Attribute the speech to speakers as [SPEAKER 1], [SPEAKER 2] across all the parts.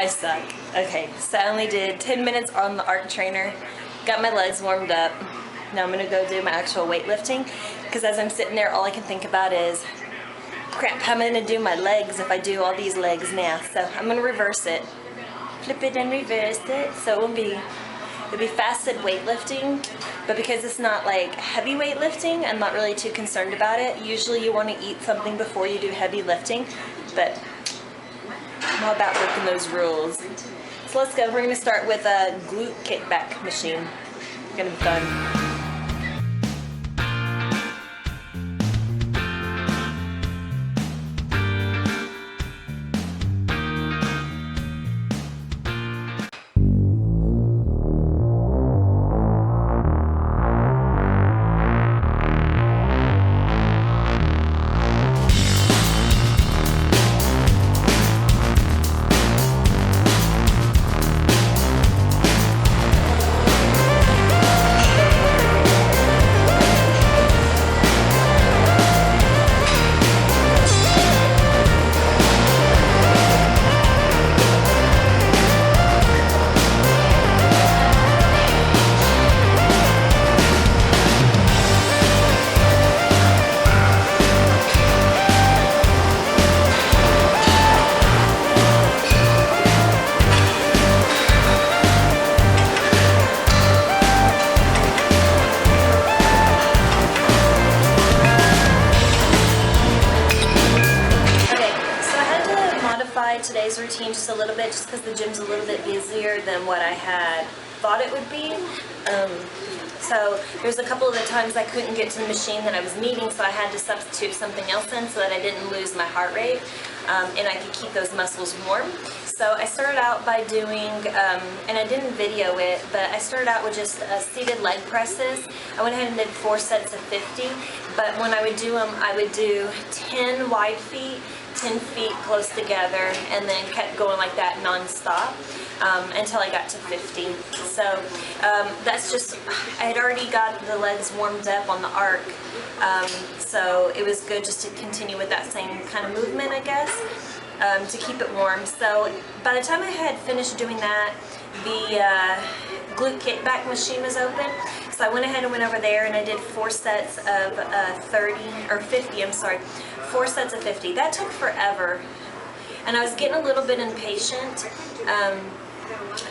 [SPEAKER 1] I suck. Okay, so I only did 10 minutes on the arc trainer, got my legs warmed up. Now I'm gonna go do my actual weightlifting, because as I'm sitting there, all I can think about is, crap, how am I gonna do my legs if I do all these legs now? So I'm gonna reverse it, flip it and reverse it. So it'll be fasted weightlifting, but because it's not like heavy weightlifting, I'm not really too concerned about it. Usually you want to eat something before you do heavy lifting, but I'm all about breaking those rules. So let's go. We're going to start with a glute kickback machine. It's going to be fun. Today's routine just a little bit, just because the gym's a little bit busier than what I had thought it would be. So there's a couple of the times I couldn't get to the machine that I was needing, so I had to substitute something else in so that I didn't lose my heart rate and I could keep those muscles warm. So I started out by doing, and I didn't video it, but I started out with just seated leg presses. I went ahead and did 4 sets of 50, but when I would do them, I would do 10 wide feet, 10 feet close together, and then kept going like that non-stop until I got to 50. So that's just, I had already got the legs warmed up on the arc, so it was good just to continue with that same kind of movement, I guess, to keep it warm. So by the time I had finished doing that, the glute kickback machine was open. So I went ahead and went over there and I did 4 sets of 50, I'm sorry. 4 sets of 50. That took forever, and I was getting a little bit impatient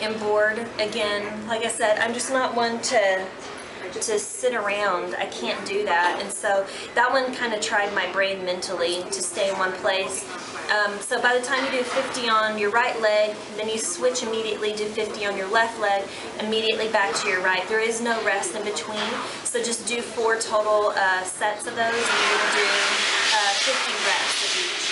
[SPEAKER 1] and bored. Again, like I said, I'm just not one to sit around. I can't do that, and so that one kind of tried my brain mentally to stay in one place. So by the time you do 50 on your right leg, then you switch immediately, do 50 on your left leg, immediately back to your right. There is no rest in between, so just do 4 total sets of those, and you're going to do 50 reps of each.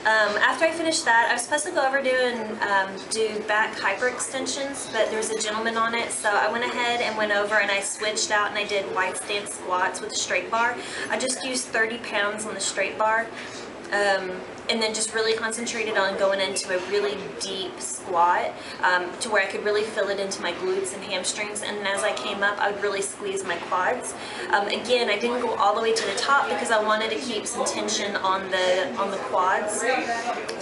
[SPEAKER 1] After I finished that, I was supposed to go over do back hyper extensions, but there was a gentleman on it, so I went ahead and went over and I switched out and I did wide stance squats with a straight bar. I just used 30 pounds on the straight bar. And then just really concentrated on going into a really deep squat to where I could really fill it into my glutes and hamstrings, and then as I came up I would really squeeze my quads. Again, I didn't go all the way to the top because I wanted to keep some tension on the quads.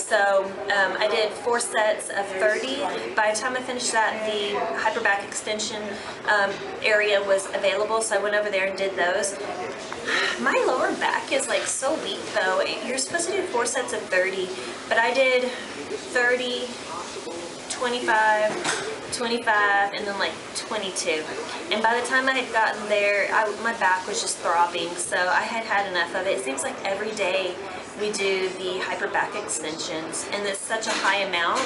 [SPEAKER 1] So I did 4 sets of 30. By the time I finished that, the hyper back extension area was available, so I went over there and did those. My lower back is like so weak though. You're supposed to do 4 sets of 30, but I did 30, 25, 25, and then like 22. And by the time I had gotten there, my back was just throbbing, so I had had enough of it. It seems like every day we do the hyper back extensions, and it's such a high amount.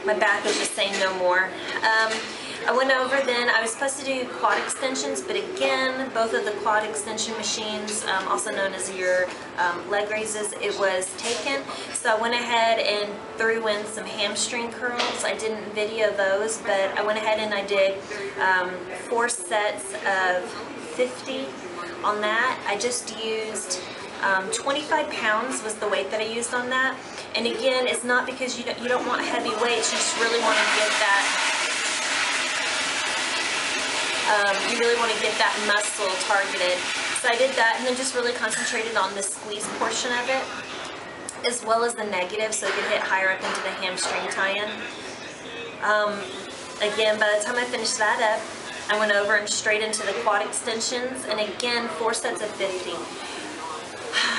[SPEAKER 1] My back was just saying no more. I went over then, I was supposed to do quad extensions, but again, both of the quad extension machines, also known as your leg raises, it was taken. So I went ahead and threw in some hamstring curls. I didn't video those, but I went ahead and I did 4 sets of 50 on that. I just used 25 pounds was the weight that I used on that. And again, it's not because you don't want heavy weights, you just really want to get that You really want to get that muscle targeted. So I did that, and then just really concentrated on the squeeze portion of it, as well as the negative, so it could hit higher up into the hamstring tie-in. Again, by the time I finished that up, I went over and straight into the quad extensions, and again, 4 sets of 50.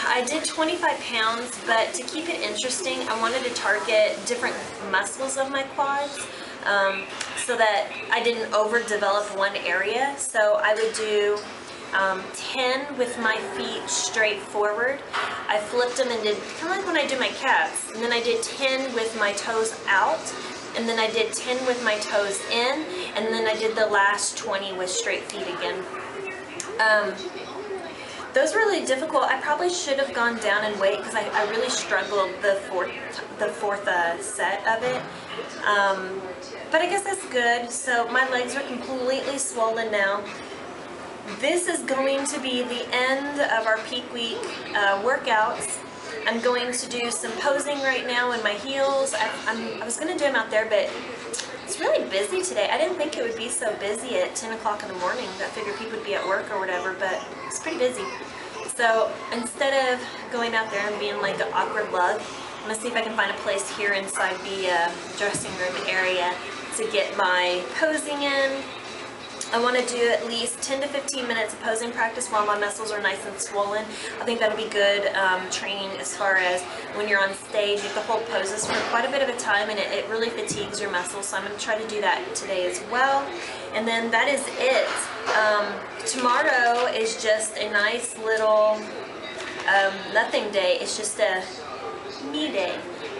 [SPEAKER 1] I did 25 pounds, but to keep it interesting, I wanted to target different muscles of my quads, so that I didn't overdevelop one area. So I would do 10 with my feet straight forward. I flipped them and did kind of like when I do my calves, and then I did 10 with my toes out, and then I did 10 with my toes in, and then I did the last 20 with straight feet again. Those were really difficult. I probably should have gone down in weight because I really struggled the fourth set of it. But I guess that's good. So my legs are completely swollen now. This is going to be the end of our peak week workouts. I'm going to do some posing right now in my heels. I was going to do them out there, but it's really busy today. I didn't think it would be so busy at 10 o'clock in the morning. I figured people would be at work or whatever, but it's pretty busy. So instead of going out there and being like an awkward lug, I'm going to see if I can find a place here inside the dressing room area to get my posing in. I want to do at least 10 to 15 minutes of posing practice while my muscles are nice and swollen. I think that'll be good training as far as when you're on stage. You have to hold poses for quite a bit of a time, and it really fatigues your muscles. So I'm going to try to do that today as well. And then that is it. Tomorrow is just a nice little nothing day. It's just a me day.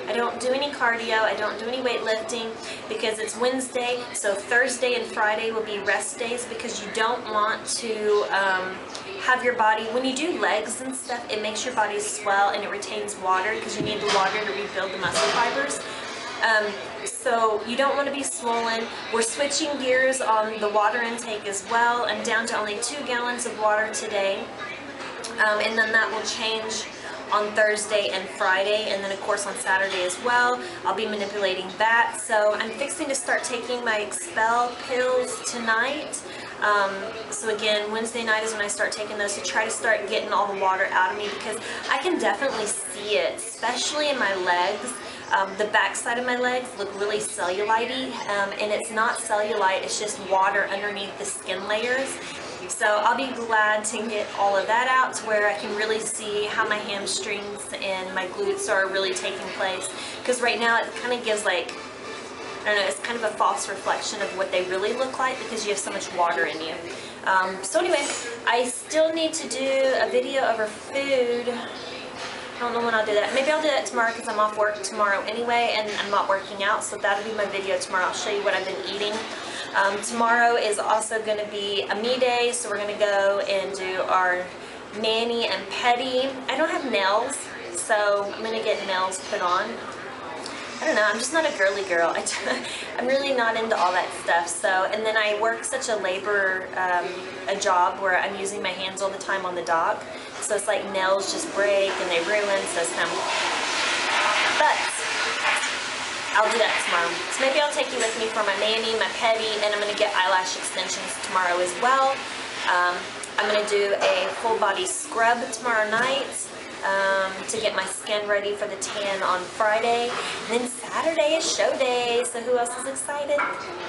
[SPEAKER 1] I don't do any cardio, I don't do any weightlifting because it's Wednesday, so Thursday and Friday will be rest days because you don't want to have your body, when you do legs and stuff, it makes your body swell and it retains water because you need the water to rebuild the muscle fibers. So you don't want to be swollen. We're switching gears on the water intake as well. I'm down to only 2 gallons of water today, and then that will change on Thursday and Friday, and then of course on Saturday as well. I'll be manipulating that. So I'm fixing to start taking my Expel pills tonight. So again, Wednesday night is when I start taking those to try to start getting all the water out of me because I can definitely see it, especially in my legs. The back side of my legs look really cellulite-y, and it's not cellulite, it's just water underneath the skin layers. So I'll be glad to get all of that out to where I can really see how my hamstrings and my glutes are really taking place. Because right now it kind of gives like, I don't know, it's kind of a false reflection of what they really look like because you have so much water in you. So anyway, I still need to do a video of our food. I don't know when I'll do that. Maybe I'll do that tomorrow because I'm off work tomorrow anyway and I'm not working out. So that'll be my video tomorrow. I'll show you what I've been eating. Tomorrow is also going to be a me day, so we're going to go and do our mani and pedi. I don't have nails, so I'm going to get nails put on. I don't know, I'm just not a girly girl. I'm really not into all that stuff. So, and then I work such a labor, a job where I'm using my hands all the time on the dock. So it's like nails just break and they ruin, so it's kind of, but I'll do that tomorrow. So maybe I'll take you with me for my mani, my pedi, and I'm going to get eyelash extensions tomorrow as well. I'm going to do a full body scrub tomorrow night to get my skin ready for the tan on Friday. And then Saturday is show day, so who else is excited?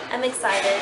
[SPEAKER 1] I'm excited.